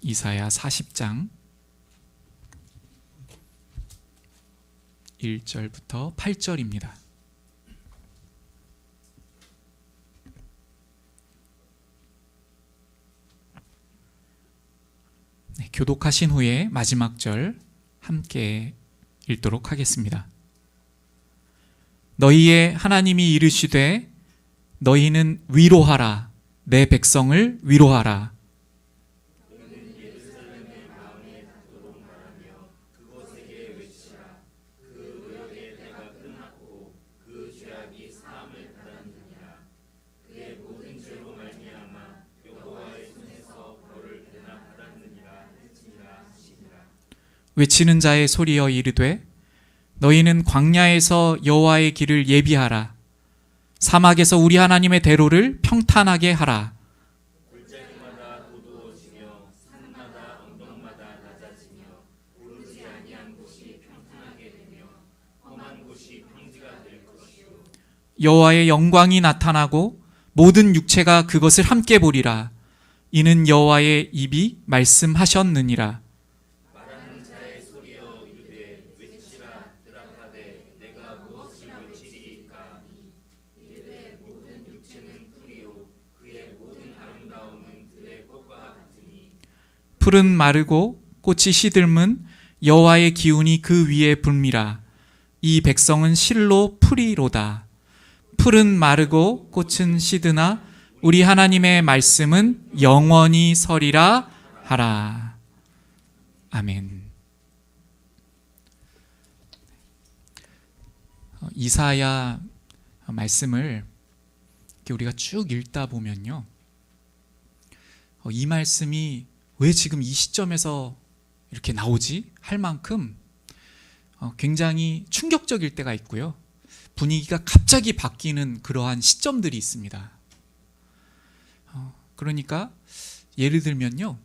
이사야 40장 1절부터 8절입니다. 교독하신 후에 마지막 절 함께 읽도록 하겠습니다. 너희의 하나님이 이르시되 너희는 위로하라. 내 백성을 위로하라. 외치는 자의 소리여 이르되 너희는 광야에서 여호와의 길을 예비하라. 사막에서 우리 하나님의 대로를 평탄하게 하라. 골짜기마다 도두어지며 산마다 언덕마다 낮아지며 오르지 아니한 곳이 평탄하게 되며 험한 곳이 평지가 될 것이요 여호와의 영광이 나타나고 모든 육체가 그것을 함께 보리라. 이는 여호와의 입이 말씀하셨느니라. 말하는 자의 소리여 이르되 외치라. 대답하되 내가 무엇을 외치리이까. 이르되 모든 육체는 풀이요 그의 모든 아름다움은 들의 꽃과 같으니. 풀은 마르고 꽃이 시들면 여호와의 기운이 그 위에 불미라. 이 백성은 실로 풀이로다. 풀은 마르고 꽃은 시드나 우리 하나님의 말씀은 영원히 서리라 하라. 아멘. 이사야 말씀을 이렇게 우리가 쭉 읽다 보면요, 이 말씀이 왜 지금 이 시점에서 이렇게 나오지? 할 만큼 굉장히 충격적일 때가 있고요, 분위기가 갑자기 바뀌는 그러한 시점들이 있습니다. 그러니까 예를 들면요,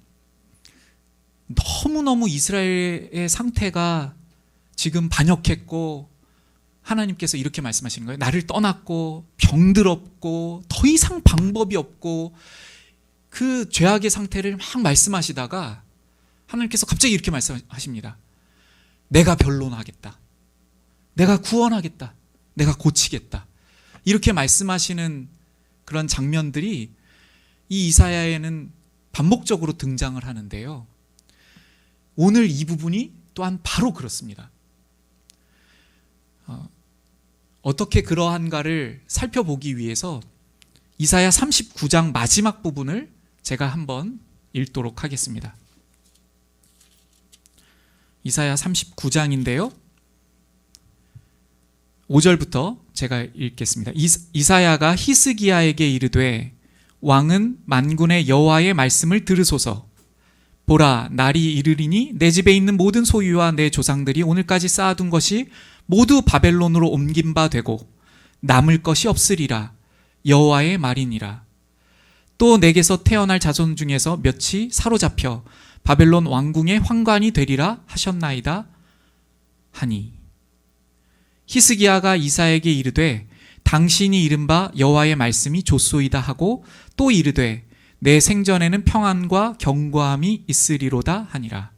너무너무 이스라엘의 상태가 지금 반역했고 하나님께서 이렇게 말씀하시는 거예요. 나를 떠났고 병들었고 더 이상 방법이 없고 그 죄악의 상태를 막 말씀하시다가 하나님께서 갑자기 이렇게 말씀하십니다. 내가 변론하겠다. 내가 구원하겠다. 내가 고치겠다. 이렇게 말씀하시는 그런 장면들이 이 이사야에는 반복적으로 등장을 하는데요, 오늘 이 부분이 또한 바로 그렇습니다. 어떻게 그러한가를 살펴보기 위해서 이사야 39장 마지막 부분을 제가 한번 읽도록 하겠습니다. 이사야 39장인데요, 5절부터 제가 읽겠습니다. 이사야가 히스기야에게 이르되 왕은 만군의 여호와의 말씀을 들으소서. 보라, 날이 이르리니 내 집에 있는 모든 소유와 내 조상들이 오늘까지 쌓아둔 것이 모두 바벨론으로 옮긴 바 되고 남을 것이 없으리라. 여호와의 말이니라. 또 내게서 태어날 자손 중에서 몇이 사로잡혀 바벨론 왕궁의 환관이 되리라 하셨나이다 하니, 히스기야가 이사야에게 이르되 당신이 이른바 여호와의 말씀이 좋소이다 하고 또 이르되 내 생전에는 평안과 견고함이 있으리로다 하니라.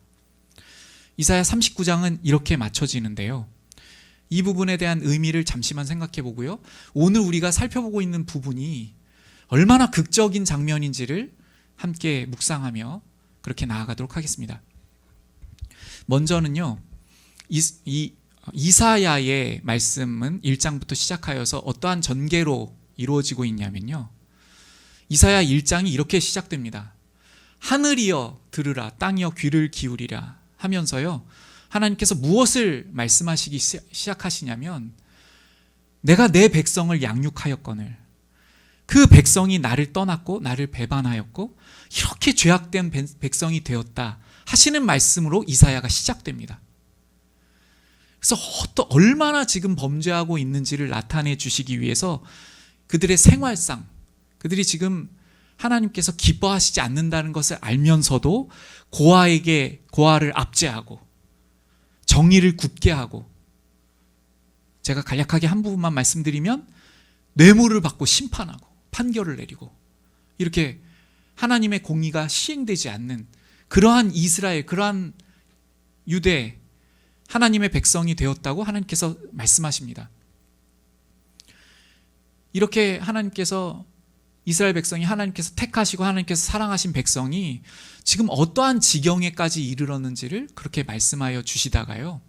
이사야 39장은 이렇게 맞춰지는데요, 이 부분에 대한 의미를 잠시만 생각해 보고요, 오늘 우리가 살펴보고 있는 부분이 얼마나 극적인 장면인지를 함께 묵상하며 그렇게 나아가도록 하겠습니다. 먼저는요, 이사야의 말씀은 1장부터 시작하여서 어떠한 전개로 이루어지고 있냐면요, 이사야 1장이 이렇게 시작됩니다. 하늘이여 들으라, 땅이여 귀를 기울이라 하면서요, 하나님께서 무엇을 말씀하시기 시작하시냐면, 내가 내 백성을 양육하였거늘 그 백성이 나를 떠났고 나를 배반하였고 이렇게 죄악된 백성이 되었다 하시는 말씀으로 이사야가 시작됩니다. 그래서 얼마나 지금 범죄하고 있는지를 나타내 주시기 위해서 그들의 생활상, 그들이 지금 하나님께서 기뻐하시지 않는다는 것을 알면서도 고아를 압제하고 정의를 굳게 하고, 제가 간략하게 한 부분만 말씀드리면 뇌물을 받고 심판하고 판결을 내리고, 이렇게 하나님의 공의가 시행되지 않는 그러한 이스라엘, 그러한 유대, 하나님의 백성이 되었다고 하나님께서 말씀하십니다. 이렇게 하나님께서 이스라엘 백성이 하나님께서 택하시고 하나님께서 사랑하신 백성이 지금 어떠한 지경에까지 이르렀는지를 그렇게 말씀하여 주시다가요,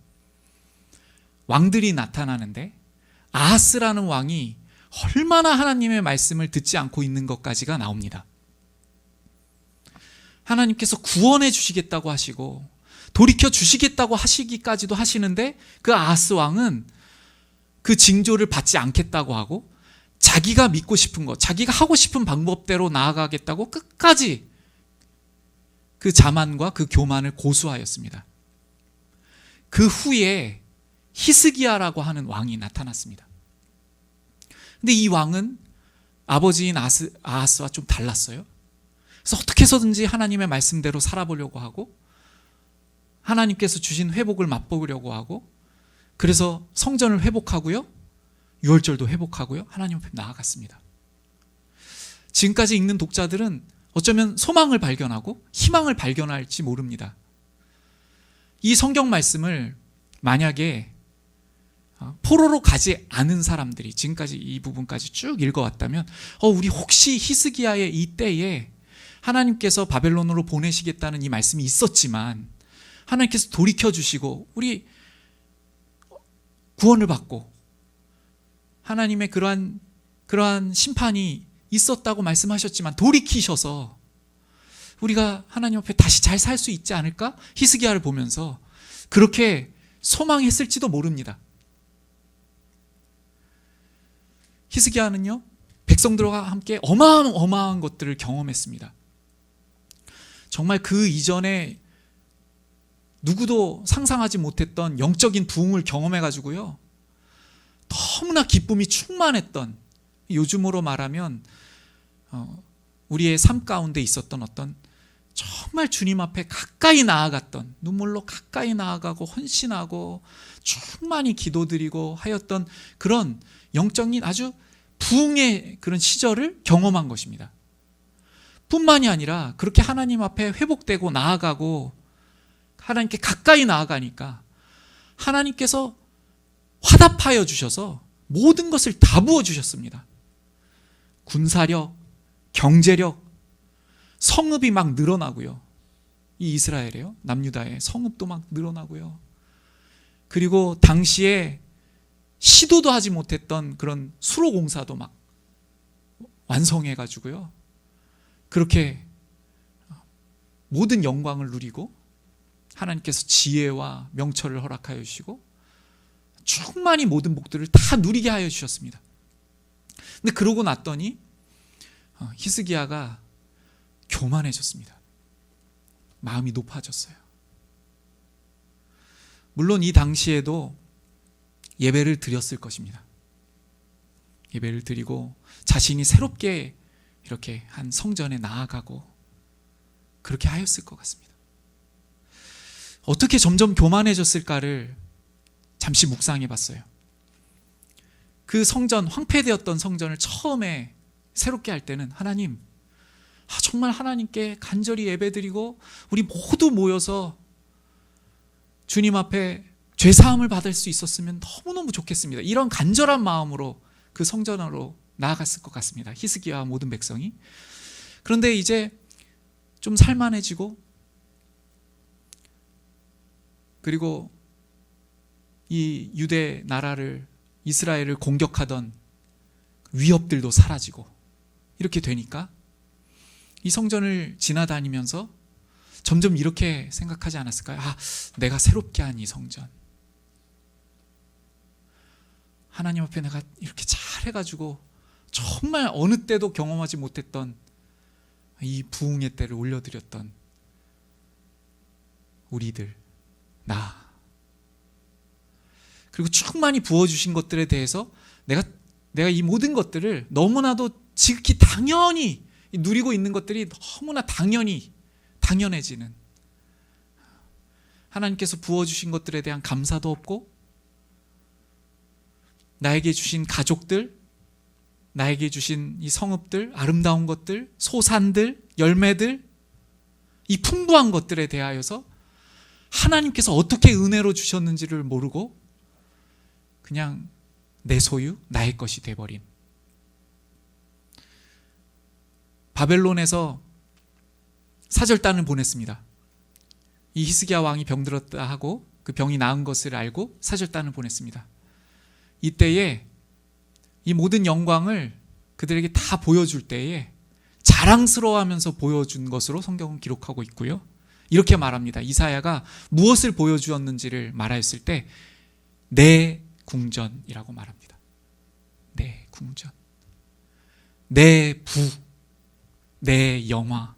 왕들이 나타나는데 아하스라는 왕이 얼마나 하나님의 말씀을 듣지 않고 있는 것까지가 나옵니다. 하나님께서 구원해 주시겠다고 하시고 돌이켜 주시겠다고 하시기까지도 하시는데 그 아하스 왕은 그 징조를 받지 않겠다고 하고 자기가 믿고 싶은 것, 자기가 하고 싶은 방법대로 나아가겠다고 끝까지 그 자만과 그 교만을 고수하였습니다. 그 후에 히스기야라고 하는 왕이 나타났습니다. 근데 이 왕은 아버지인 아하스와 좀 달랐어요. 그래서 어떻게 해서든지 하나님의 말씀대로 살아보려고 하고 하나님께서 주신 회복을 맛보려고 하고, 그래서 성전을 회복하고요, 유월절도 회복하고요, 하나님 앞에 나아갔습니다. 지금까지 읽는 독자들은 어쩌면 소망을 발견하고 희망을 발견할지 모릅니다. 이 성경 말씀을 만약에 포로로 가지 않은 사람들이 지금까지 이 부분까지 쭉 읽어왔다면 우리 혹시 히스기야의 이 때에 하나님께서 바벨론으로 보내시겠다는 이 말씀이 있었지만 하나님께서 돌이켜주시고 우리 구원을 받고 하나님의 그러한 심판이 있었다고 말씀하셨지만 돌이키셔서 우리가 하나님 앞에 다시 잘 살 수 있지 않을까? 히스기야를 보면서 그렇게 소망했을지도 모릅니다. 히스기야는요, 백성들과 함께 어마어마한 것들을 경험했습니다. 정말 그 이전에 누구도 상상하지 못했던 영적인 부흥을 경험해가지고요, 너무나 기쁨이 충만했던, 요즘으로 말하면 우리의 삶 가운데 있었던 어떤 정말 주님 앞에 가까이 나아갔던, 눈물로 가까이 나아가고 헌신하고 충만히 기도드리고 하였던 그런 영적인 아주 부흥의 그런 시절을 경험한 것입니다. 뿐만이 아니라 그렇게 하나님 앞에 회복되고 나아가고 하나님께 가까이 나아가니까 하나님께서 화답하여 주셔서 모든 것을 다 부어주셨습니다. 군사력, 경제력, 성읍이 막 늘어나고요. 이 이스라엘이에요. 남유다의 성읍도 막 늘어나고요. 그리고 당시에 시도도 하지 못했던 그런 수로공사도 막 완성해가지고요, 그렇게 모든 영광을 누리고 하나님께서 지혜와 명철을 허락하여 주시고 충만히 모든 복들을 다 누리게 하여 주셨습니다. 근데 그러고 났더니 히스기야가 교만해졌습니다. 마음이 높아졌어요. 물론 이 당시에도 예배를 드렸을 것입니다. 예배를 드리고 자신이 새롭게 이렇게 한 성전에 나아가고 그렇게 하였을 것 같습니다. 어떻게 점점 교만해졌을까를 잠시 묵상해 봤어요. 그 성전, 황폐되었던 성전을 처음에 새롭게 할 때는 하나님, 정말 하나님께 간절히 예배드리고 우리 모두 모여서 주님 앞에 죄사함을 받을 수 있었으면 너무너무 좋겠습니다. 이런 간절한 마음으로 그 성전으로 나아갔을 것 같습니다. 히스기야와 모든 백성이. 그런데 이제 좀 살만해지고, 그리고 이 유대 나라를, 이스라엘을 공격하던 위협들도 사라지고 이렇게 되니까 이 성전을 지나다니면서 점점 이렇게 생각하지 않았을까요? 내가 새롭게 한 이 성전, 하나님 앞에 내가 이렇게 잘해가지고 정말 어느 때도 경험하지 못했던 이 부흥의 때를 올려드렸던 우리들, 나, 그리고 충만히 부어주신 것들에 대해서 내가 이 모든 것들을 너무나도 지극히 당연히 누리고 있는 것들이 너무나 당연해지는, 하나님께서 부어주신 것들에 대한 감사도 없고, 나에게 주신 가족들, 나에게 주신 이 성읍들, 아름다운 것들, 소산들, 열매들, 이 풍부한 것들에 대하여서 하나님께서 어떻게 은혜로 주셨는지를 모르고 그냥 내 소유, 나의 것이 돼버린, 바벨론에서 사절단을 보냈습니다. 이 히스기야 왕이 병들었다 하고 그 병이 나은 것을 알고 사절단을 보냈습니다. 이때에 이 모든 영광을 그들에게 다 보여줄 때에 자랑스러워하면서 보여준 것으로 성경은 기록하고 있고요. 이렇게 말합니다. 이사야가 무엇을 보여주었는지를 말하였을 때 내 궁전이라고 말합니다. 내 궁전, 내 부, 내 영화,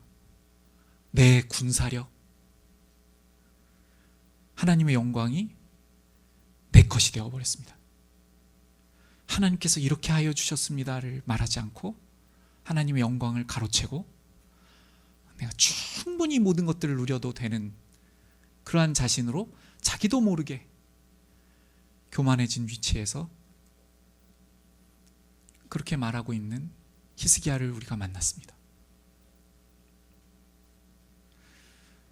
내 군사력, 하나님의 영광이 내 것이 되어버렸습니다. 하나님께서 이렇게 하여 주셨습니다를 말하지 않고 하나님의 영광을 가로채고 내가 충분히 모든 것들을 누려도 되는 그러한 자신으로 자기도 모르게 교만해진 위치에서 그렇게 말하고 있는 히스기야를 우리가 만났습니다.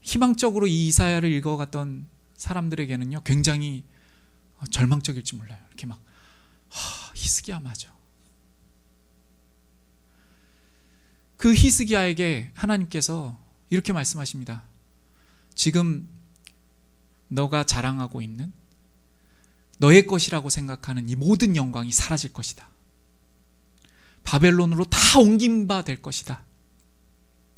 희망적으로 이 이사야를 읽어갔던 사람들에게는요, 굉장히 절망적일지 몰라요. 이렇게 막 히스기야 맞아. 그 히스기야에게 하나님께서 이렇게 말씀하십니다. 지금 너가 자랑하고 있는 너의 것이라고 생각하는 이 모든 영광이 사라질 것이다. 바벨론으로 다 옮긴 바 될 것이다.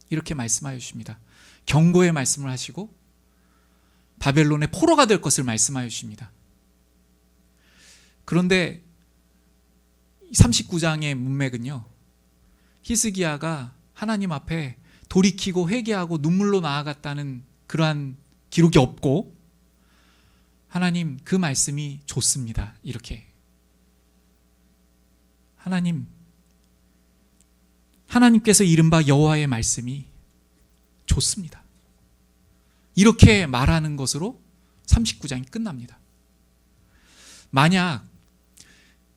이렇게 말씀하여 주십니다. 경고의 말씀을 하시고 바벨론의 포로가 될 것을 말씀하여 주십니다. 그런데 39장의 문맥은요, 히스기야가 하나님 앞에 돌이키고 회개하고 눈물로 나아갔다는 그러한 기록이 없고, 하나님 그 말씀이 좋습니다. 이렇게 하나님께서 이른바 여호와의 말씀이 좋습니다. 이렇게 말하는 것으로 39장이 끝납니다. 만약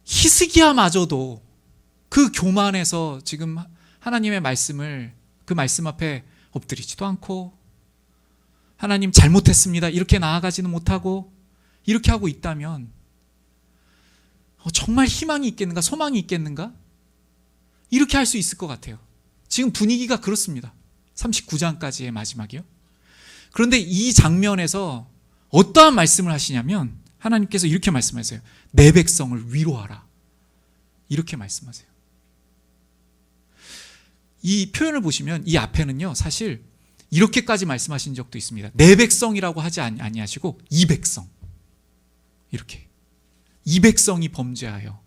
히스기야마저도 그 교만에서 지금 하나님의 말씀을 그 말씀 앞에 엎드리지도 않고 하나님 잘못했습니다 이렇게 나아가지는 못하고 이렇게 하고 있다면 정말 희망이 있겠는가, 소망이 있겠는가? 이렇게 할 수 있을 것 같아요. 지금 분위기가 그렇습니다. 39장까지의 마지막이요. 그런데 이 장면에서 어떠한 말씀을 하시냐면 하나님께서 이렇게 말씀하세요. 내 백성을 위로하라. 이렇게 말씀하세요. 이 표현을 보시면 이 앞에는요, 사실 이렇게까지 말씀하신 적도 있습니다. 내 백성이라고 하지 아니하시고 이 백성, 이렇게 이 백성이 범죄하여,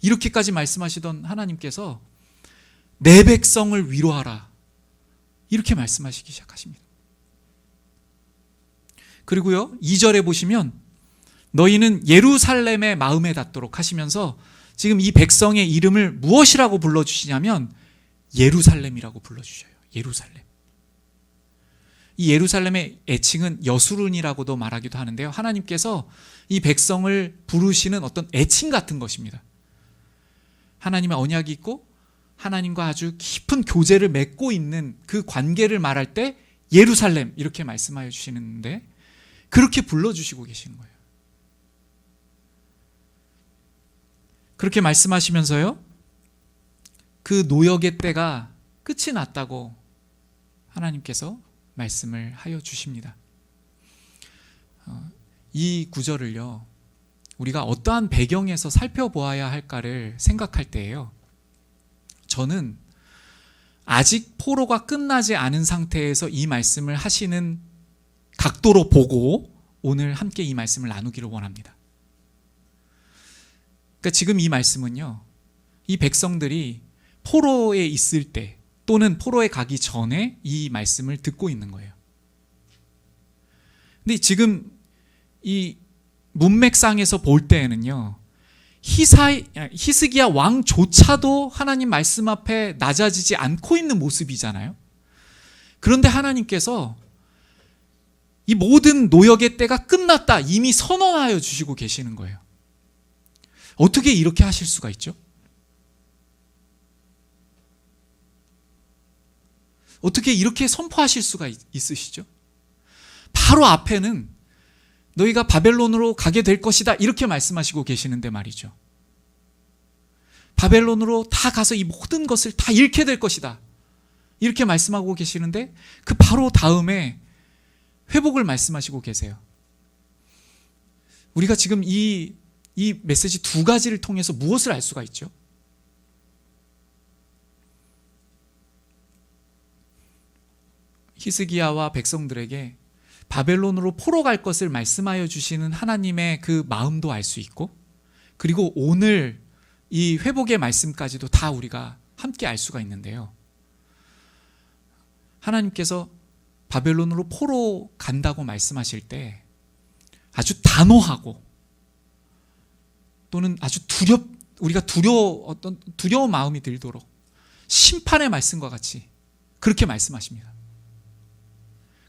이렇게까지 말씀하시던 하나님께서 내 백성을 위로하라 이렇게 말씀하시기 시작하십니다. 그리고요 2절에 보시면 너희는 예루살렘의 마음에 닿도록 하시면서 지금 이 백성의 이름을 무엇이라고 불러주시냐면 예루살렘이라고 불러주셔요. 예루살렘. 이 예루살렘의 애칭은 여수룬이라고도 말하기도 하는데요, 하나님께서 이 백성을 부르시는 어떤 애칭 같은 것입니다. 하나님의 언약이 있고 하나님과 아주 깊은 교제를 맺고 있는 그 관계를 말할 때 예루살렘 이렇게 말씀하여 주시는데 그렇게 불러주시고 계시는 거예요. 그렇게 말씀하시면서요, 그 노역의 때가 끝이 났다고 하나님께서 말씀을 하여 주십니다. 이 구절을요, 우리가 어떠한 배경에서 살펴보아야 할까를 생각할 때예요, 저는 아직 포로가 끝나지 않은 상태에서 이 말씀을 하시는 각도로 보고 오늘 함께 이 말씀을 나누기를 원합니다. 그러니까 지금 이 말씀은요, 이 백성들이 포로에 있을 때 또는 포로에 가기 전에 이 말씀을 듣고 있는 거예요. 근데 지금 이 문맥상에서 볼 때에는요, 히스기야 왕조차도 하나님 말씀 앞에 낮아지지 않고 있는 모습이잖아요. 그런데 하나님께서 이 모든 노역의 때가 끝났다 이미 선언하여 주시고 계시는 거예요. 어떻게 이렇게 하실 수가 있죠? 어떻게 이렇게 선포하실 수가 있으시죠? 바로 앞에는 너희가 바벨론으로 가게 될 것이다 이렇게 말씀하시고 계시는데 말이죠. 바벨론으로 다 가서 이 모든 것을 다 잃게 될 것이다 이렇게 말씀하고 계시는데 그 바로 다음에 회복을 말씀하시고 계세요. 우리가 지금 이 메시지 두 가지를 통해서 무엇을 알 수가 있죠? 히스기야와 백성들에게 바벨론으로 포로 갈 것을 말씀하여 주시는 하나님의 그 마음도 알 수 있고, 그리고 오늘 이 회복의 말씀까지도 다 우리가 함께 알 수가 있는데요. 하나님께서 바벨론으로 포로 간다고 말씀하실 때 아주 단호하고 또는 아주 우리가 두려운 마음이 들도록 심판의 말씀과 같이 그렇게 말씀하십니다.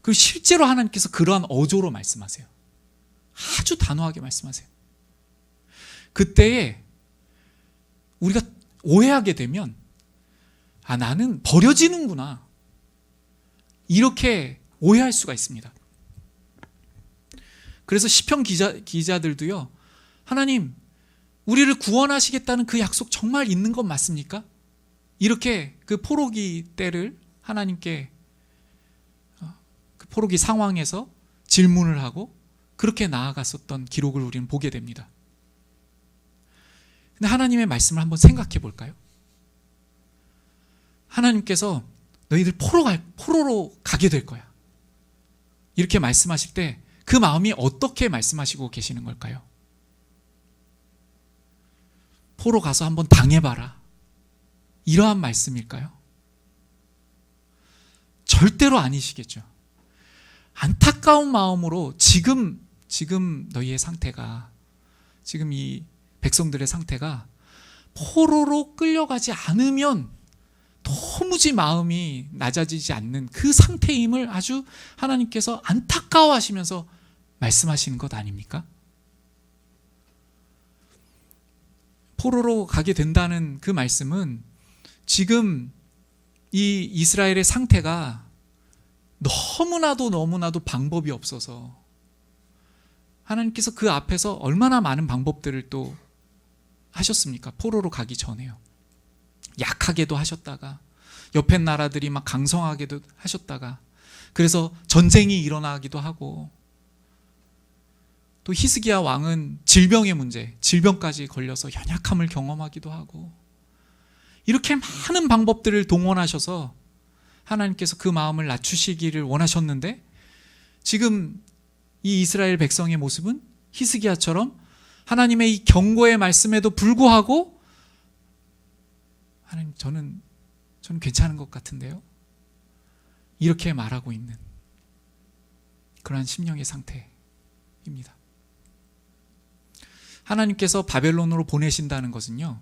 그리고 실제로 하나님께서 그러한 어조로 말씀하세요. 아주 단호하게 말씀하세요. 그때에 우리가 오해하게 되면 나는 버려지는구나 이렇게 오해할 수가 있습니다. 그래서 시편 기자들도요, 하나님 우리를 구원하시겠다는 그 약속 정말 있는 건 맞습니까? 이렇게 그 포로기 때를 하나님께 그 포로기 상황에서 질문을 하고 그렇게 나아갔었던 기록을 우리는 보게 됩니다. 근데 하나님의 말씀을 한번 생각해 볼까요? 하나님께서 너희들 포로로 가게 될 거야 이렇게 말씀하실 때 그 마음이 어떻게 말씀하시고 계시는 걸까요? 포로 가서 한번 당해봐라 이러한 말씀일까요? 절대로 아니시겠죠. 안타까운 마음으로 지금 너희의 상태가, 지금 이 백성들의 상태가 포로로 끌려가지 않으면 도무지 마음이 낮아지지 않는 그 상태임을 아주 하나님께서 안타까워하시면서 말씀하시는 것 아닙니까? 포로로 가게 된다는 그 말씀은 지금 이 이스라엘의 상태가 너무나도 방법이 없어서 하나님께서 그 앞에서 얼마나 많은 방법들을 또 하셨습니까? 포로로 가기 전에요. 약하게도 하셨다가 옆에 나라들이 막 강성하게도 하셨다가 그래서 전쟁이 일어나기도 하고, 또 히스기야 왕은 질병의 문제, 질병까지 걸려서 연약함을 경험하기도 하고, 이렇게 많은 방법들을 동원하셔서 하나님께서 그 마음을 낮추시기를 원하셨는데, 지금 이 이스라엘 백성의 모습은 히스기야처럼 하나님의 이 경고의 말씀에도 불구하고 하나님 저는 괜찮은 것 같은데요 이렇게 말하고 있는 그러한 심령의 상태입니다. 하나님께서 바벨론으로 보내신다는 것은요,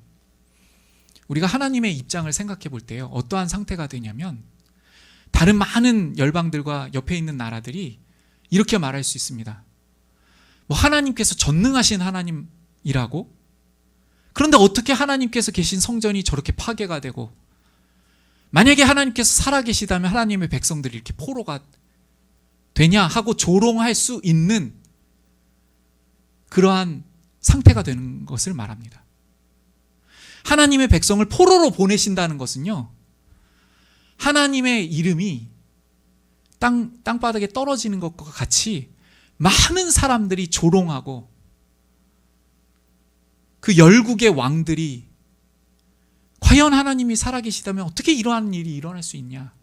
우리가 하나님의 입장을 생각해 볼 때요, 어떠한 상태가 되냐면 다른 많은 열방들과 옆에 있는 나라들이 이렇게 말할 수 있습니다. 하나님께서 전능하신 하나님이라고? 그런데 어떻게 하나님께서 계신 성전이 저렇게 파괴가 되고, 만약에 하나님께서 살아계시다면 하나님의 백성들이 이렇게 포로가 되냐 하고 조롱할 수 있는 그러한 상태가 되는 것을 말합니다. 하나님의 백성을 포로로 보내신다는 것은요, 하나님의 이름이 땅바닥에 떨어지는 것과 같이 많은 사람들이 조롱하고 그 열국의 왕들이 과연 하나님이 살아계시다면 어떻게 이러한 일이 일어날 수 있냐,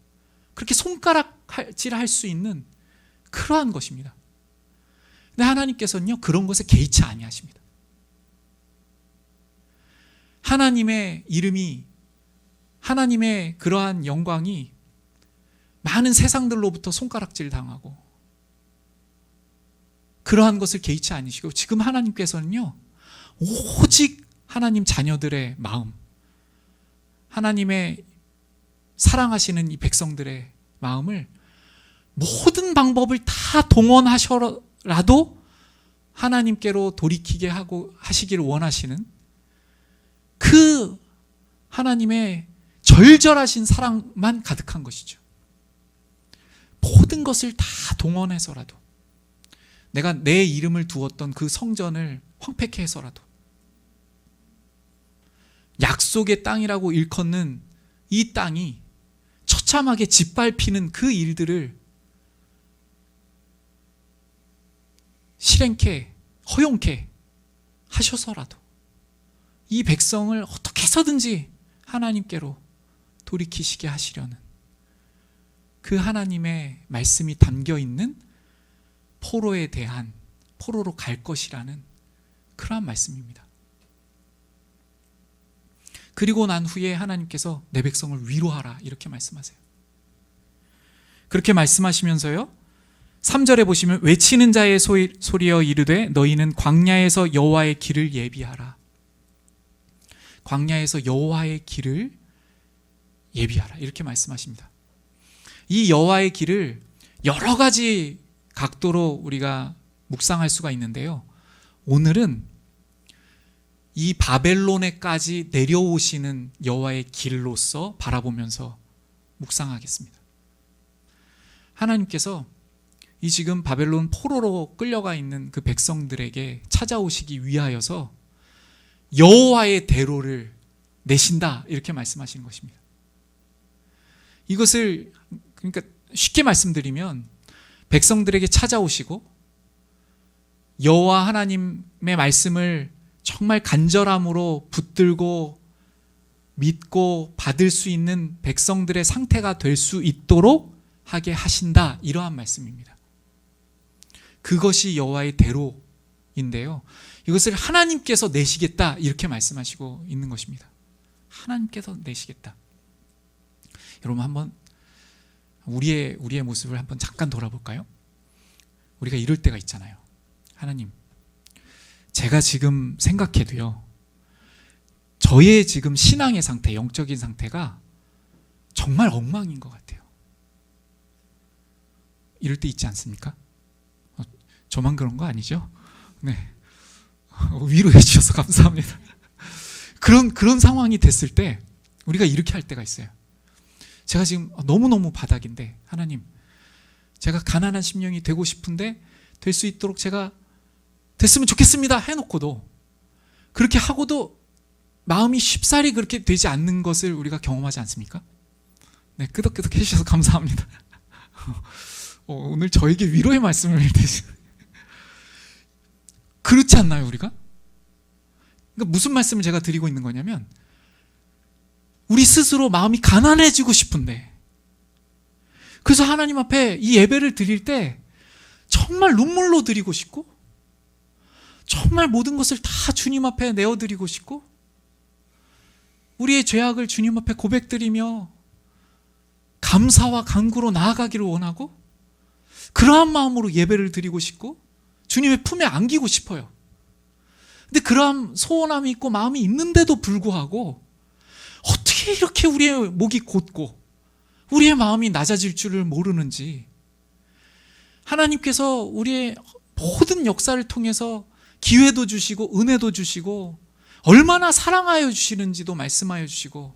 그렇게 손가락질할 수 있는 그러한 것입니다. 근데 하나님께서는요, 그런 것에 개의치 아니하십니다. 하나님의 이름이, 하나님의 그러한 영광이 많은 세상들로부터 손가락질 당하고 그러한 것을 개의치 않으시고, 지금 하나님께서는요, 오직 하나님 자녀들의 마음, 하나님의 사랑하시는 이 백성들의 마음을 모든 방법을 다 동원하셔라도 하나님께로 돌이키게 하시기를 원하시는 그 하나님의 절절하신 사랑만 가득한 것이죠. 모든 것을 다 동원해서라도, 내가 내 이름을 두었던 그 성전을 황폐케 해서라도, 약속의 땅이라고 일컫는 이 땅이 처참하게 짓밟히는 그 일들을 실행케, 허용케 하셔서라도 이 백성을 어떻게 해서든지 하나님께로 돌이키시게 하시려는 그 하나님의 말씀이 담겨 있는 포로에 대한, 포로로 갈 것이라는 그러한 말씀입니다. 그리고 난 후에 하나님께서 내 백성을 위로하라 이렇게 말씀하세요. 그렇게 말씀하시면서요, 3절에 보시면 외치는 자의 소리여 이르되 너희는 광야에서 여호와의 길을 예비하라. 광야에서 여호와의 길을 예비하라 이렇게 말씀하십니다. 이 여호와의 길을 여러 가지 각도로 우리가 묵상할 수가 있는데요, 오늘은 이 바벨론에까지 내려오시는 여호와의 길로서 바라보면서 묵상하겠습니다. 하나님께서 이 지금 바벨론 포로로 끌려가 있는 그 백성들에게 찾아오시기 위하여서 여호와의 대로를 내신다 이렇게 말씀하시는 것입니다. 이것을 그러니까 쉽게 말씀드리면 백성들에게 찾아오시고 여호와 하나님의 말씀을 정말 간절함으로 붙들고 믿고 받을 수 있는 백성들의 상태가 될 수 있도록 하게 하신다, 이러한 말씀입니다. 그것이 여호와의 대로인데요, 이것을 하나님께서 내시겠다 이렇게 말씀하시고 있는 것입니다. 하나님께서 내시겠다. 여러분 한번 우리의 모습을 한번 잠깐 돌아볼까요? 우리가 이럴 때가 있잖아요. 하나님, 제가 지금 생각해도요, 저의 지금 신앙의 상태, 영적인 상태가 정말 엉망인 것 같아요. 이럴 때 있지 않습니까? 저만 그런 거 아니죠? 네. 위로해 주셔서 감사합니다. 그런 상황이 됐을 때 우리가 이렇게 할 때가 있어요. 제가 지금 너무너무 바닥인데, 하나님, 제가 가난한 심령이 되고 싶은데 될 수 있도록 제가 됐으면 좋겠습니다 해놓고도, 그렇게 하고도 마음이 쉽사리 그렇게 되지 않는 것을 우리가 경험하지 않습니까? 네, 끄덕끄덕 해주셔서 감사합니다. 오늘 저에게 위로의 말씀을 해주시는, 그렇지 않나요 우리가? 그러니까 무슨 말씀을 제가 드리고 있는 거냐면, 우리 스스로 마음이 가난해지고 싶은데, 그래서 하나님 앞에 이 예배를 드릴 때 정말 눈물로 드리고 싶고, 정말 모든 것을 다 주님 앞에 내어드리고 싶고, 우리의 죄악을 주님 앞에 고백드리며 감사와 간구로 나아가기를 원하고, 그러한 마음으로 예배를 드리고 싶고 주님의 품에 안기고 싶어요. 근데 그러한 소원함이 있고 마음이 있는데도 불구하고 어떻게 이렇게 우리의 목이 곧고 우리의 마음이 낮아질 줄을 모르는지, 하나님께서 우리의 모든 역사를 통해서 기회도 주시고 은혜도 주시고 얼마나 사랑하여 주시는지도 말씀하여 주시고,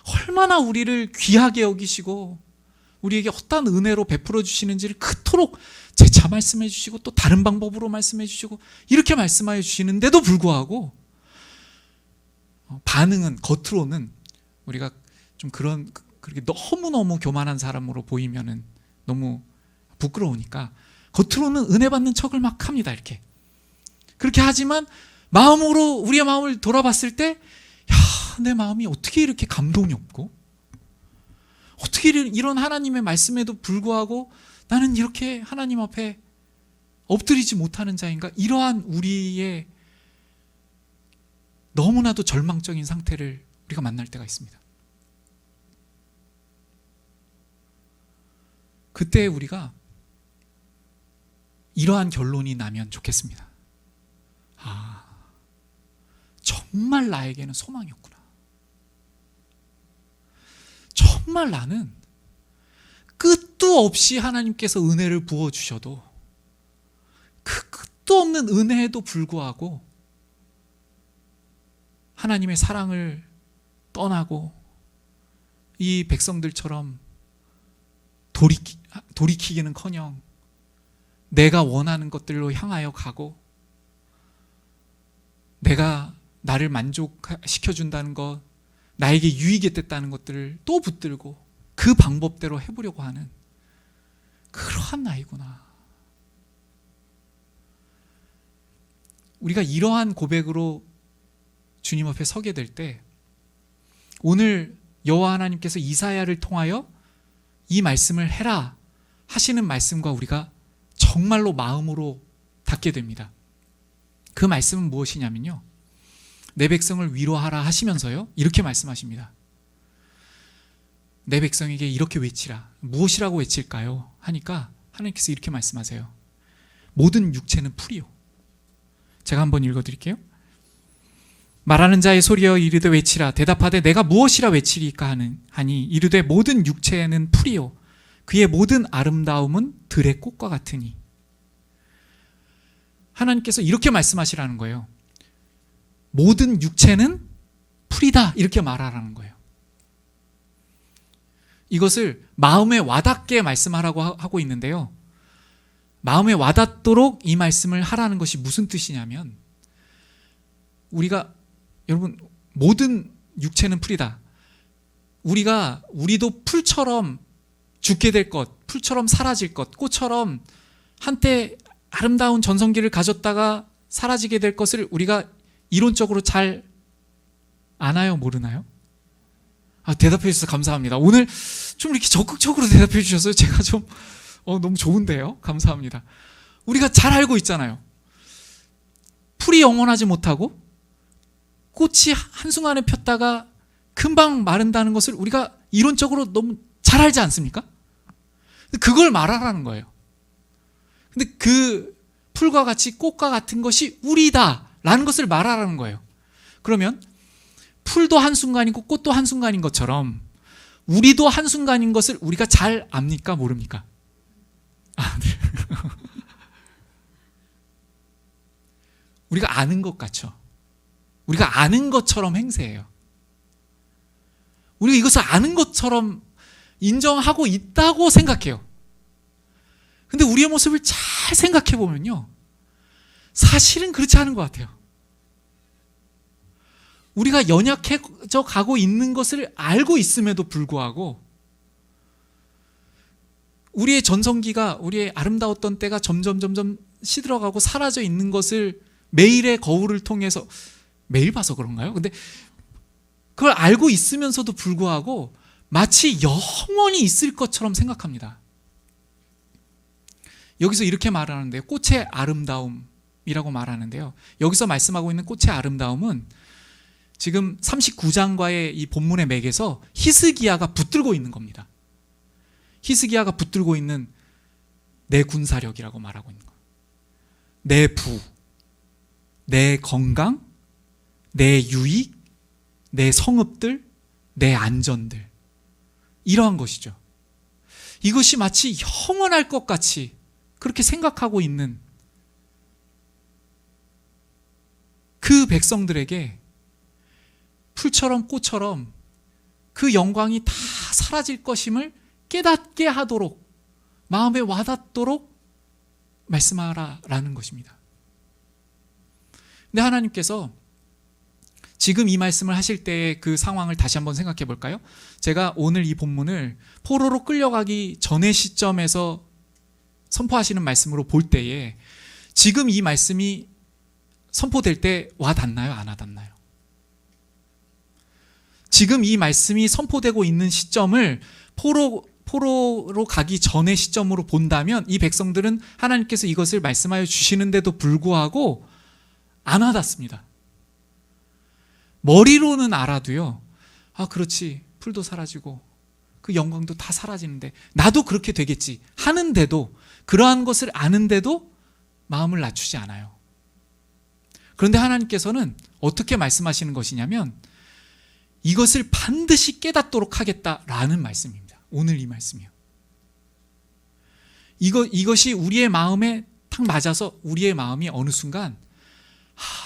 얼마나 우리를 귀하게 여기시고 우리에게 어떤 은혜로 베풀어 주시는지를 그토록 재차 말씀해 주시고 또 다른 방법으로 말씀해 주시고 이렇게 말씀하여 주시는데도 불구하고 반응은, 겉으로는 우리가 좀 그렇게 너무너무 교만한 사람으로 보이면은 너무 부끄러우니까 겉으로는 은혜 받는 척을 막 합니다. 이렇게. 그렇게 하지만 마음으로 우리의 마음을 돌아봤을 때, 야, 내 마음이 어떻게 이렇게 감동이 없고, 어떻게 이런 하나님의 말씀에도 불구하고 나는 이렇게 하나님 앞에 엎드리지 못하는 자인가? 이러한 우리의 너무나도 절망적인 상태를 우리가 만날 때가 있습니다. 그때 우리가 이러한 결론이 나면 좋겠습니다. 아, 정말 나에게는 소망이 없구나. 정말 나는 끝도 없이 하나님께서 은혜를 부어주셔도 그 끝도 없는 은혜에도 불구하고 하나님의 사랑을 떠나고 이 백성들처럼 돌이키기는커녕 내가 원하는 것들로 향하여 가고 내가 나를 만족시켜준다는 것, 나에게 유익이 됐다는 것들을 또 붙들고 그 방법대로 해보려고 하는 그러한 나이구나. 우리가 이러한 고백으로 주님 앞에 서게 될 때 오늘 여호와 하나님께서 이사야를 통하여 이 말씀을 해라 하시는 말씀과 우리가 정말로 마음으로 닿게 됩니다. 그 말씀은 무엇이냐면요, 내 백성을 위로하라 하시면서요 이렇게 말씀하십니다. 내 백성에게 이렇게 외치라. 무엇이라고 외칠까요? 하니까 하나님께서 이렇게 말씀하세요. 모든 육체는 풀이요. 제가 한번 읽어드릴게요. 말하는 자의 소리여 이르되 외치라. 대답하되 내가 무엇이라 외치리까 하니 이르되 모든 육체는 풀이요 그의 모든 아름다움은 들의 꽃과 같으니. 하나님께서 이렇게 말씀하시라는 거예요. 모든 육체는 풀이다 이렇게 말하라는 거예요. 이것을 마음에 와닿게 말씀하라고 하고 있는데요, 마음에 와닿도록 이 말씀을 하라는 것이 무슨 뜻이냐면, 여러분 모든 육체는 풀이다. 우리도 풀처럼 죽게 될 것, 풀처럼 사라질 것, 꽃처럼 한때 아름다운 전성기를 가졌다가 사라지게 될 것을 우리가 이론적으로 잘 아나요? 모르나요? 대답해 주셔서 감사합니다. 오늘 좀 이렇게 적극적으로 대답해 주셔서 제가 좀 너무 좋은데요? 감사합니다. 우리가 잘 알고 있잖아요. 풀이 영원하지 못하고 꽃이 한순간에 폈다가 금방 마른다는 것을 우리가 이론적으로 너무 잘 알지 않습니까? 그걸 말하라는 거예요. 근데 그 풀과 같이 꽃과 같은 것이 우리다라는 것을 말하라는 거예요. 그러면 풀도 한순간이고 꽃도 한순간인 것처럼 우리도 한순간인 것을 우리가 잘 압니까? 모릅니까? 네. 우리가 아는 것 같죠? 우리가 아는 것처럼 행세해요. 우리가 이것을 아는 것처럼 인정하고 있다고 생각해요. 근데 우리의 모습을 잘 생각해 보면요, 사실은 그렇지 않은 것 같아요. 우리가 연약해져 가고 있는 것을 알고 있음에도 불구하고 우리의 전성기가, 우리의 아름다웠던 때가 점점 시들어가고 사라져 있는 것을 매일의 거울을 통해서, 매일 봐서 그런가요? 근데 그걸 알고 있으면서도 불구하고 마치 영원히 있을 것처럼 생각합니다. 여기서 이렇게 말하는데요, 꽃의 아름다움이라고 말하는데요, 여기서 말씀하고 있는 꽃의 아름다움은 지금 39장과의 이 본문의 맥에서 히스기야가 붙들고 있는 겁니다. 히스기야가 붙들고 있는 내 군사력이라고 말하고 있는 거예요. 내 부, 내 건강, 내 유익, 내 성읍들, 내 안전들, 이러한 것이죠. 이것이 마치 영원할 것 같이 그렇게 생각하고 있는 그 백성들에게 풀처럼 꽃처럼 그 영광이 다 사라질 것임을 깨닫게 하도록, 마음에 와닿도록 말씀하라라는 것입니다. 근데 하나님께서 지금 이 말씀을 하실 때의 그 상황을 다시 한번 생각해 볼까요? 제가 오늘 이 본문을 포로로 끌려가기 전의 시점에서 선포하시는 말씀으로 볼 때에 지금 이 말씀이 선포될 때 와닿나요? 안 와닿나요? 지금 이 말씀이 선포되고 있는 시점을 포로로 가기 전의 시점으로 본다면 이 백성들은 하나님께서 이것을 말씀하여 주시는데도 불구하고 안 와닿습니다. 머리로는 알아도요, 그렇지, 풀도 사라지고 그 영광도 다 사라지는데 나도 그렇게 되겠지 하는데도, 그러한 것을 아는데도 마음을 낮추지 않아요. 그런데 하나님께서는 어떻게 말씀하시는 것이냐면 이것을 반드시 깨닫도록 하겠다라는 말씀입니다. 오늘 이 말씀이요. 이것이 우리의 마음에 탁 맞아서 우리의 마음이 어느 순간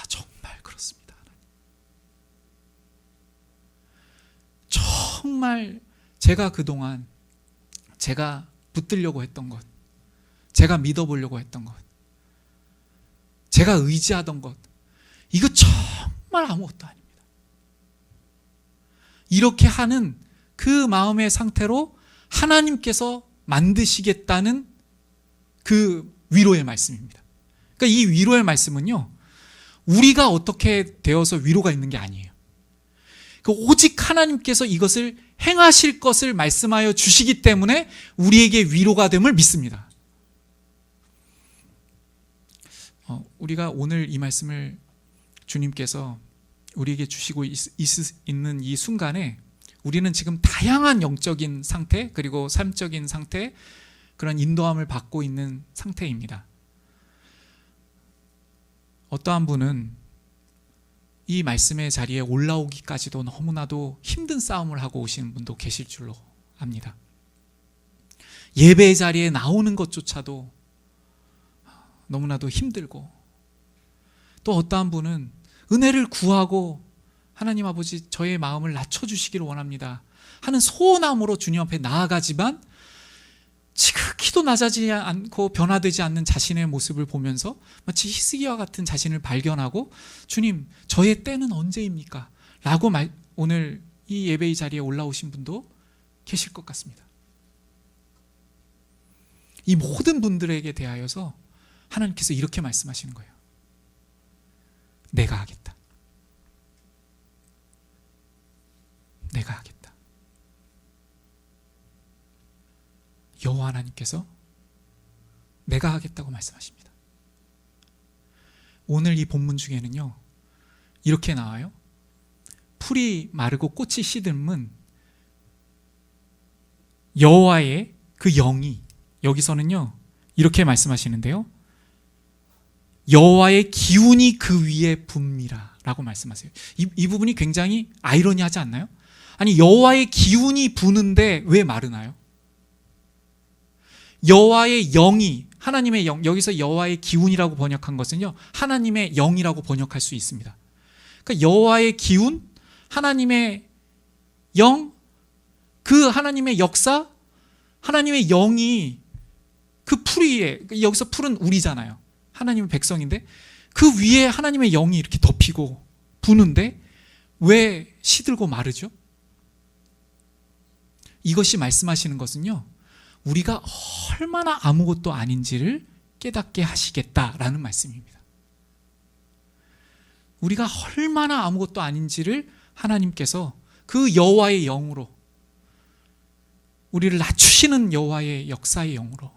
정말 그렇습니다. 정말 제가 그동안 제가 붙들려고 했던 것, 제가 믿어보려고 했던 것, 제가 의지하던 것, 이거 정말 아무것도 아닙니다. 이렇게 하는 그 마음의 상태로 하나님께서 만드시겠다는 그 위로의 말씀입니다. 그러니까 이 위로의 말씀은요, 우리가 어떻게 되어서 위로가 있는 게 아니에요. 오직 하나님께서 이것을 행하실 것을 말씀하여 주시기 때문에 우리에게 위로가 됨을 믿습니다. 우리가 오늘 이 말씀을 주님께서 우리에게 주시고 있는 이 순간에 우리는 지금 다양한 영적인 상태 그리고 삶적인 상태, 그런 인도함을 받고 있는 상태입니다. 어떠한 분은 이 말씀의 자리에 올라오기까지도 너무나도 힘든 싸움을 하고 오시는 분도 계실 줄로 압니다. 예배의 자리에 나오는 것조차도 너무나도 힘들고, 또 어떠한 분은 은혜를 구하고 하나님 아버지 저의 마음을 낮춰주시기를 원합니다 하는 소원함으로 주님 앞에 나아가지만 지극히도 낮아지지 않고 변화되지 않는 자신의 모습을 보면서 마치 히스기야와 같은 자신을 발견하고, 주님 저의 때는 언제입니까? 라고 오늘 이 예배의 자리에 올라오신 분도 계실 것 같습니다. 이 모든 분들에게 대하여서 하나님께서 이렇게 말씀하시는 거예요. 내가 하겠다. 내가 하겠다. 여호와 하나님께서 내가 하겠다고 말씀하십니다. 오늘 이 본문 중에는요, 이렇게 나와요. 풀이 마르고 꽃이 시듬은 여호와의 그 영이, 여기서는요 이렇게 말씀하시는데요, 여호와의 기운이 그 위에 붐이라 라고 말씀하세요. 이 부분이 굉장히 아이러니하지 않나요? 아니, 여호와의 기운이 부는데 왜 마르나요? 여호와의 영이, 하나님의 영, 여기서 여호와의 기운이라고 번역한 것은요, 하나님의 영이라고 번역할 수 있습니다. 그러니까 여호와의 기운, 하나님의 영, 그 하나님의 역사, 하나님의 영이 그 풀 위에, 여기서 풀은 우리잖아요. 하나님의 백성인데 그 위에 하나님의 영이 이렇게 덮이고 부는데 왜 시들고 마르죠? 이것이 말씀하시는 것은요, 우리가 얼마나 아무것도 아닌지를 깨닫게 하시겠다라는 말씀입니다. 우리가 얼마나 아무것도 아닌지를 하나님께서 그 여호와의 영으로, 우리를 낮추시는 여호와의 역사의 영으로,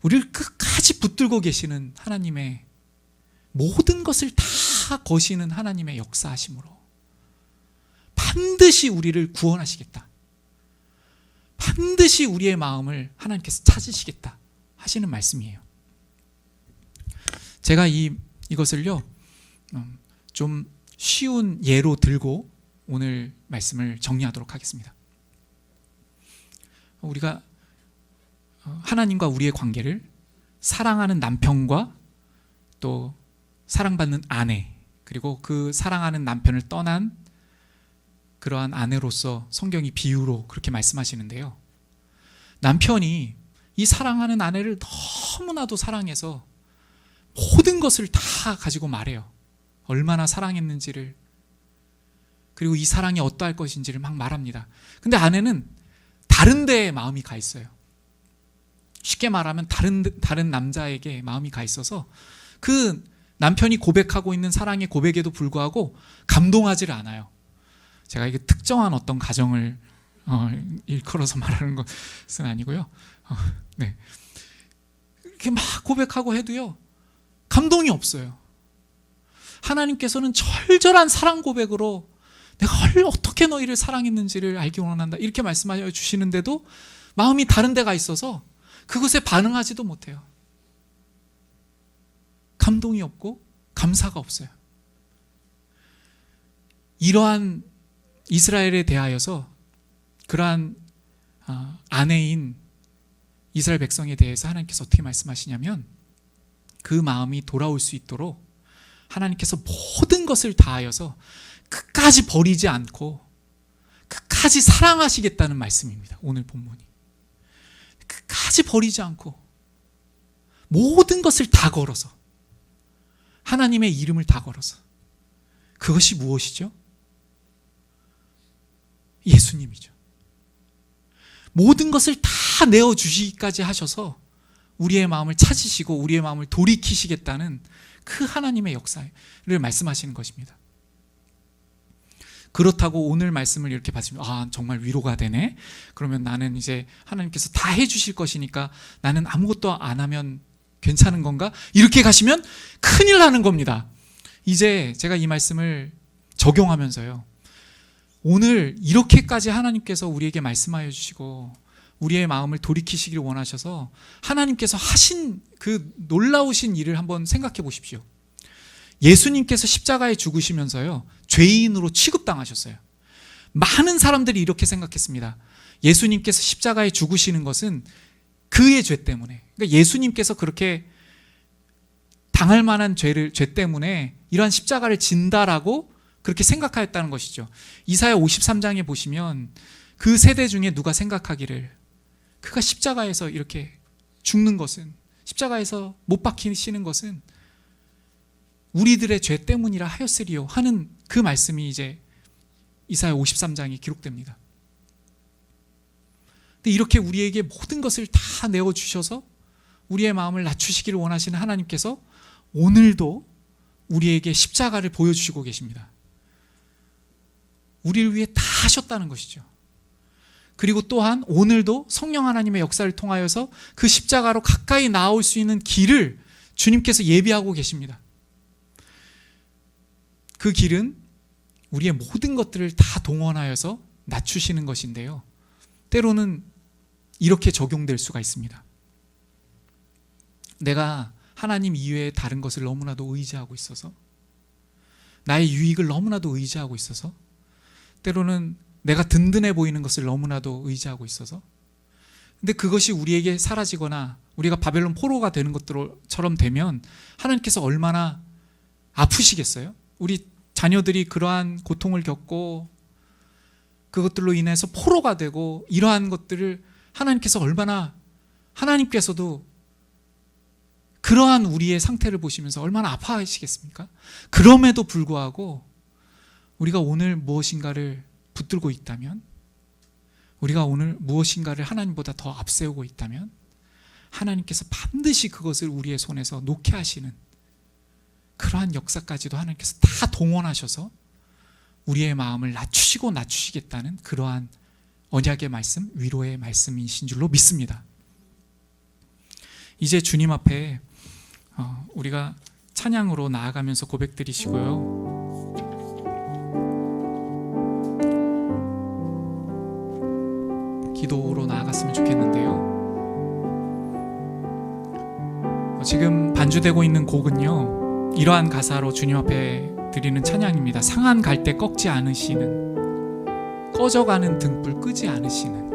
우리를 끝까지 붙들고 계시는 하나님의 모든 것을 다 거시는 하나님의 역사하심으로 반드시 우리를 구원하시겠다, 반드시 우리의 마음을 하나님께서 찾으시겠다 하시는 말씀이에요. 제가 이것을요 좀 쉬운 예로 들고 오늘 말씀을 정리하도록 하겠습니다. 우리가 하나님과 우리의 관계를 사랑하는 남편과 또 사랑받는 아내, 그리고 그 사랑하는 남편을 떠난 그러한 아내로서 성경이 비유로 그렇게 말씀하시는데요, 남편이 이 사랑하는 아내를 너무나도 사랑해서 모든 것을 다 가지고 말해요. 얼마나 사랑했는지를, 그리고 이 사랑이 어떠할 것인지를 막 말합니다. 근데 아내는 다른 데에 마음이 가 있어요. 쉽게 말하면 다른 남자에게 마음이 가 있어서 그 남편이 고백하고 있는 사랑의 고백에도 불구하고 감동하지를 않아요. 제가 이게 특정한 어떤 가정을 일컬어서 말하는 것은 아니고요. 네. 이렇게 막 고백하고 해도요, 감동이 없어요. 하나님께서는 절절한 사랑 고백으로 내가 어떻게 너희를 사랑했는지를 알기 원한다 이렇게 말씀하여 주시는데도 마음이 다른 데가 있어서 그것에 반응하지도 못해요. 감동이 없고 감사가 없어요. 이러한 이스라엘에 대하여서 그러한 아내인 이스라엘 백성에 대해서 하나님께서 어떻게 말씀하시냐면, 그 마음이 돌아올 수 있도록 하나님께서 모든 것을 다하여서 끝까지 버리지 않고 끝까지 사랑하시겠다는 말씀입니다. 오늘 본문이. 끝까지 버리지 않고 모든 것을 다 걸어서, 하나님의 이름을 다 걸어서, 그것이 무엇이죠? 예수님이죠. 모든 것을 다 내어주시기까지 하셔서 우리의 마음을 찾으시고 우리의 마음을 돌이키시겠다는 그 하나님의 역사를 말씀하시는 것입니다. 그렇다고 오늘 말씀을 이렇게 받으시면 정말 위로가 되네. 그러면 나는 이제 하나님께서 다 해주실 것이니까 나는 아무것도 안 하면 괜찮은 건가? 이렇게 가시면 큰일 나는 겁니다. 이제 제가 이 말씀을 적용하면서요, 오늘 이렇게까지 하나님께서 우리에게 말씀하여 주시고 우리의 마음을 돌이키시기를 원하셔서 하나님께서 하신 그 놀라우신 일을 한번 생각해 보십시오. 예수님께서 십자가에 죽으시면서요, 죄인으로 취급당하셨어요. 많은 사람들이 이렇게 생각했습니다. 예수님께서 십자가에 죽으시는 것은 그의 죄 때문에, 그러니까 예수님께서 그렇게 당할 만한 죄 때문에 이러한 십자가를 진다라고 그렇게 생각하였다는 것이죠. 이사야 53장에 보시면 그 세대 중에 누가 생각하기를 그가 십자가에서 이렇게 죽는 것은, 십자가에서 못 박히시는 것은 우리들의 죄 때문이라 하였으리요 하는 그 말씀이 이제 이사야 53장에 기록됩니다. 근데 이렇게 우리에게 모든 것을 다 내어주셔서 우리의 마음을 낮추시기를 원하시는 하나님께서 오늘도 우리에게 십자가를 보여주시고 계십니다. 우리를 위해 다 하셨다는 것이죠. 그리고 또한 오늘도 성령 하나님의 역사를 통하여서 그 십자가로 가까이 나올 수 있는 길을 주님께서 예비하고 계십니다. 그 길은 우리의 모든 것들을 다 동원하여서 낮추시는 것인데요, 때로는 이렇게 적용될 수가 있습니다. 내가 하나님 이외에 다른 것을 너무나도 의지하고 있어서, 나의 유익을 너무나도 의지하고 있어서, 때로는 내가 든든해 보이는 것을 너무나도 의지하고 있어서, 근데 그것이 우리에게 사라지거나 우리가 바벨론 포로가 되는 것처럼 되면 하나님께서 얼마나 아프시겠어요? 우리 자녀들이 그러한 고통을 겪고 그것들로 인해서 포로가 되고 이러한 것들을 하나님께서 얼마나, 하나님께서도 그러한 우리의 상태를 보시면서 얼마나 아파하시겠습니까? 그럼에도 불구하고 우리가 오늘 무엇인가를 붙들고 있다면, 우리가 오늘 무엇인가를 하나님보다 더 앞세우고 있다면 하나님께서 반드시 그것을 우리의 손에서 놓게 하시는 그러한 역사까지도 하나님께서 다 동원하셔서 우리의 마음을 낮추시겠다는 그러한 언약의 말씀, 위로의 말씀이신 줄로 믿습니다. 이제 주님 앞에 우리가 찬양으로 나아가면서 고백드리시고요, 기도로 나아갔으면 좋겠는데요, 지금 반주되고 있는 곡은요, 이러한 가사로 주님 앞에 드리는 찬양입니다. 상한 갈대 꺾지 않으시는, 꺼져가는 등불 끄지 않으시는,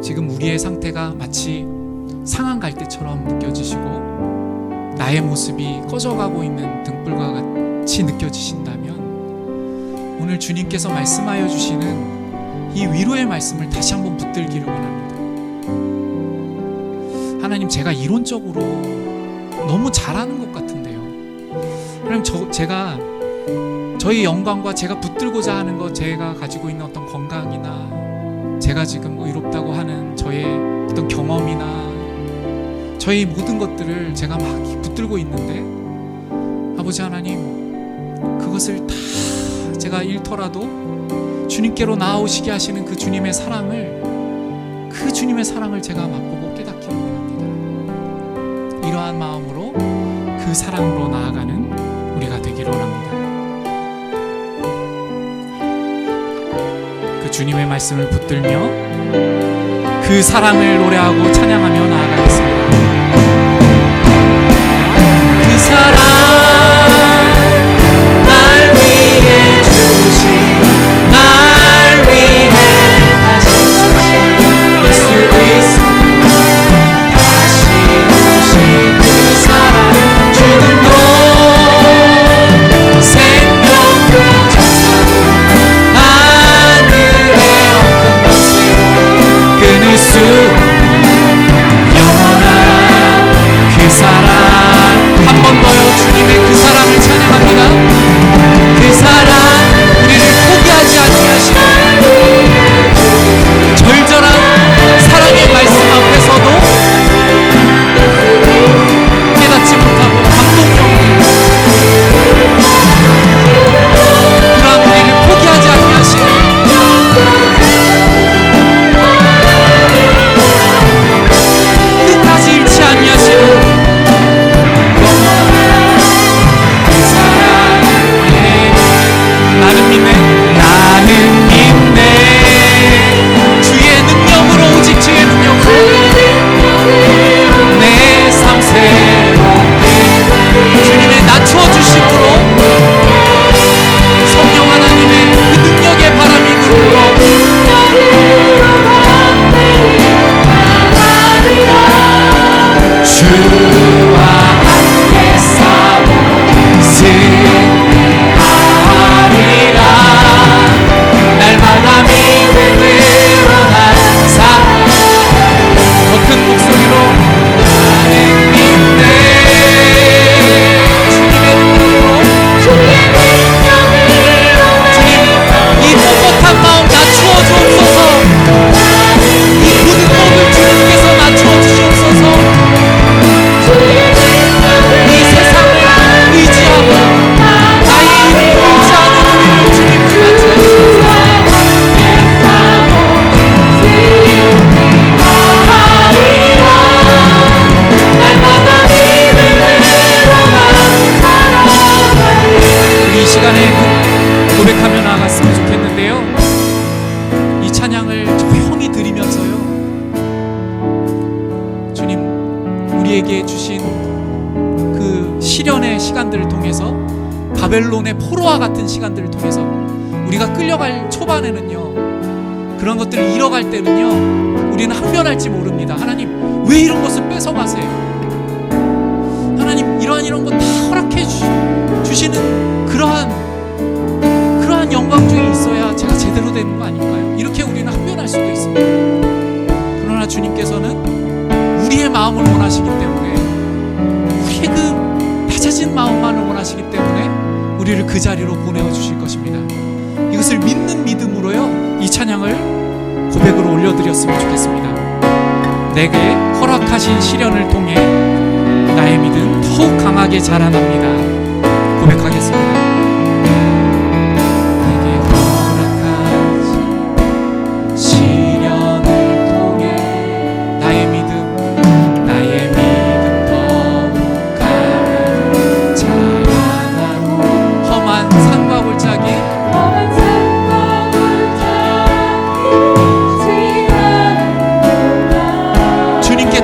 지금 우리의 상태가 마치 상한 갈대처럼 느껴지시고 나의 모습이 꺼져가고 있는 등불과 같이 느껴지신다면 오늘 주님께서 말씀하여 주시는 이 위로의 말씀을 다시 한번 붙들기를 원합니다. 하나님, 제가 이론적으로 너무 잘하는 것 같은데요, 하나님, 제가 저희 영광과 제가 붙들고자 하는 것, 제가 가지고 있는 어떤 건강이나 제가 지금 의롭다고 하는 저의 어떤 경험이나 저희 모든 것들을 제가 막 붙들고 있는데, 아버지 하나님, 그것을 다 제가 잃더라도 주님께로 나아오시게 하시는 그 주님의 사랑을 제가 맛보고 깨닫기를 원합니다. 이러한 마음으로 그 사랑으로 나아가는 우리가 되기를 원합니다. 그 주님의 말씀을 붙들며 그 사랑을 노래하고 찬양하며 나아가겠습니다. 그 사랑, 날 위해 주신, 날 위해 다시 예수 그리스도 다시 오신 그 사랑, 죽음도 생명도 천사도 드리는데요, 이 찬양을 조용히 드리면서요, 주님 우리에게 주신 그 시련의 시간들을 통해서, 바벨론의 포로와 같은 시간들을 통해서 우리가 끌려갈 초반에는요, 그런 것들을 잃어갈 때는요, 우리는 항변할지 모릅니다. 하나님 왜 이런 것을 뺏어가세요? 하나님 이러한 거 다 허락해 주시는 그러한 영광 중에 있어야 제가 제대로 되는 거 아닐까요? 이렇게 우리는 항변할 수도 있습니다. 그러나 주님께서는 우리의 마음을 원하시기 때문에, 우리의 그 낮아진 마음만을 원하시기 때문에 우리를 그 자리로 보내어 주실 것입니다. 이것을 믿는 믿음으로요, 이 찬양을 고백으로 올려드렸으면 좋겠습니다. 내게 허락하신 시련을 통해 나의 믿음 더욱 강하게 자라납니다. 고백하겠습니다.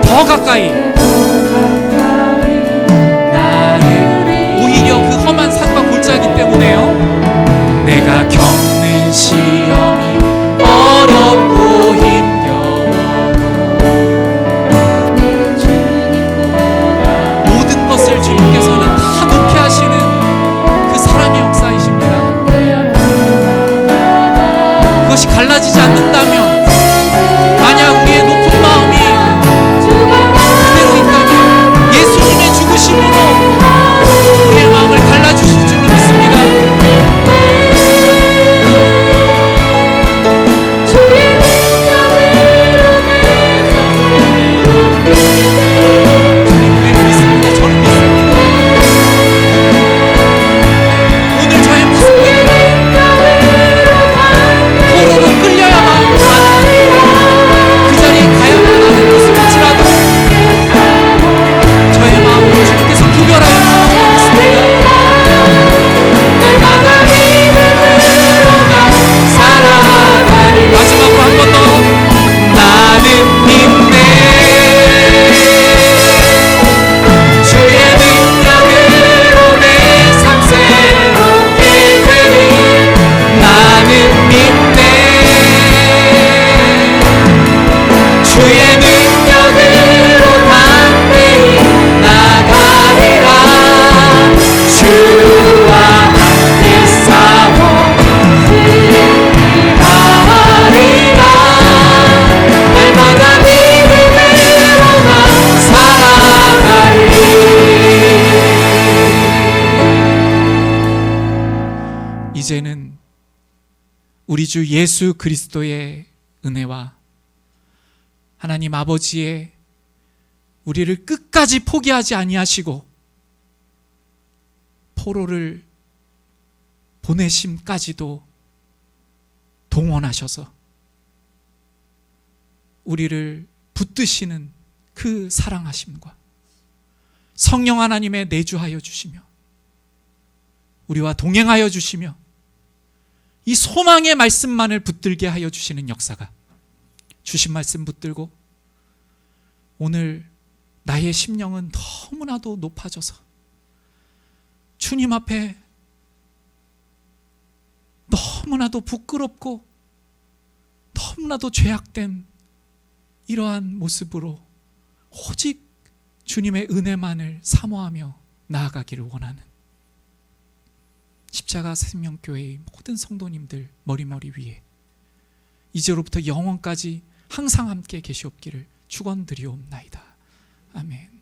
더 가까이, 오히려 그 험한 산과 골짜기 때문에요, 내가 겪는 시험이 어렵고 힘겨워도 모든 것을 주님께서는 다 놓게 하시는 그 사랑의 역사이십니다. 그것이 갈라지지 않는다면, 만약 우리의 높은 마음이 예수님의 죽으심으로 우리의 마음을 갈라주실 줄로 믿습니다. 우리를 믿습니다. 저를 믿습니다. 오늘 저의 모습은 포로로 끌려야만 그 자리에 가야만 하는 모습일지라도 저의 마음을 주님께서 구별하여 주시겠습니다. 날마다 믿음으로 살아가리. 마지막으로 한 번 더. 나는 믿네. 주의 능력으로 내 삶 새롭게 되리. 나는 믿네. 주의 능력으로 담대히 나가리라. 주와 함께 싸워 승리하리라. 날마다 믿음으로 나 살아가리. 이제는 우리 주 예수 그리스도의 은혜와 하나님 아버지의 우리를 끝까지 포기하지 아니하시고 포로를 보내심까지도 동원하셔서 우리를 붙드시는 그 사랑하심과 성령 하나님의 내주하여 주시며 우리와 동행하여 주시며 이 소망의 말씀만을 붙들게 하여 주시는 역사가, 주신 말씀 붙들고 오늘 나의 심령은 너무나도 높아져서 주님 앞에 너무나도 부끄럽고 너무나도 죄악된 이러한 모습으로 오직 주님의 은혜만을 사모하며 나아가기를 원하는 십자가 생명교회의 모든 성도님들 머리머리 위에 이제로부터 영원까지 항상 함께 계시옵기를 축원드리옵나이다. 아멘.